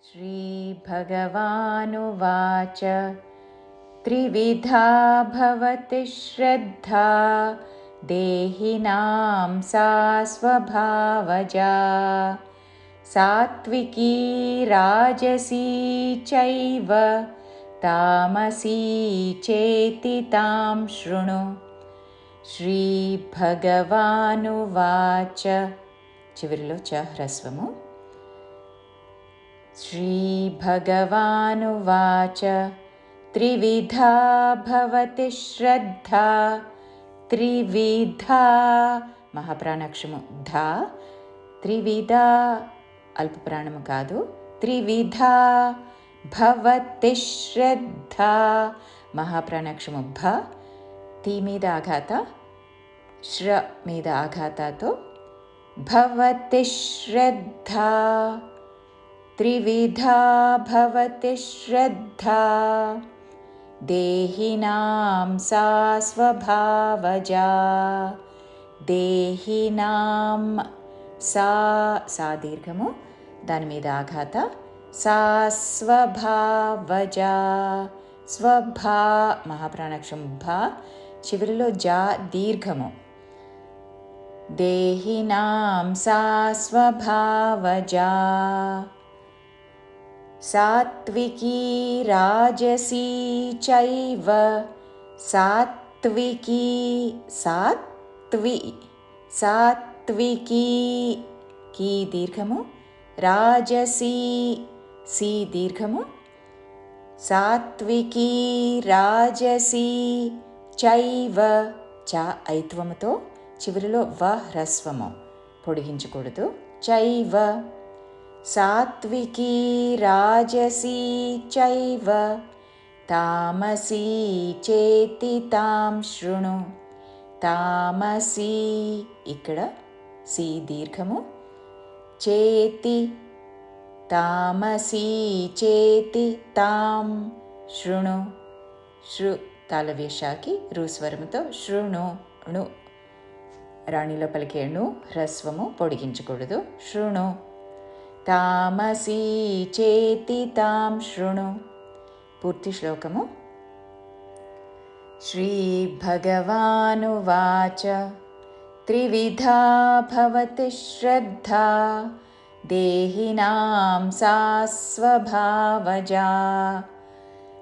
श्रीभगवानुवाच त्रिविधा भवति श्रद्धा देहिनां सा स्वभावजा सात्विकी राजसी चैव तामसी चेति तां शृणु। श्रीभगवानुवाच చివరిలో చ హ్రస్వము. श्रीभगवानुवाच त्रिविधा भवति श्रद्धा त्रिविधा మహాప్రాణాక్షము ధా త్రివిధా అల్పప్రాణము కాదు. త్రివిధా భవతి శ్రద్ధా మహాప్రాణాక్షము భ తి మీద ఆఘాత శ్ర మీద ఆఘాతతో భవతి శ్రద్ధా త్రివిధా భవతి శ్రద్ధా దేహినాం సా స్వభావజా దేహినాం సా సా దీర్ఘము దాని మీద ఆఘాత సా స్వభావజా స్వభా మహాప్రాణాక్షం భ చివరిలో జా దీర్ఘము దేహినాం సా స్వభావజా సాత్వికీ రాజసీ చైవ సాత్వికీ సాత్వికీ కీ దీర్ఘము రాజసీ సి దీర్ఘము సాత్వికీ రాజసీ చైవ చ ఐత్వముతో చివరిలో వ హ్రస్వము పొడిగించకూడదు. చైవ సాత్వికీ రాజసీ చైవ తామసీ చేతి తాం శృణు. తామసీ ఇక్కడ సి దీర్ఘము చేతి తామసీ చేతి తాం శృణు. శృ తాళవేషాకి రుస్వరముతో శృణు ణు రాణిలో పలికే ణు హ్రస్వము పొడిగించకూడదు. శృణు తామసీ చేతి తాం శృణు. పూర్తి శ్లోకము. శ్రీభగవానువాచ త్రివిధా భవతి శ్రద్ధా దేహినాం సా స్వభావజా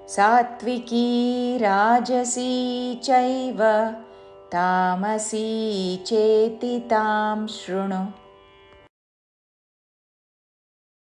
సాత్వికీ రాజసీ చైవ తామసీ చేతి తాం శృణు.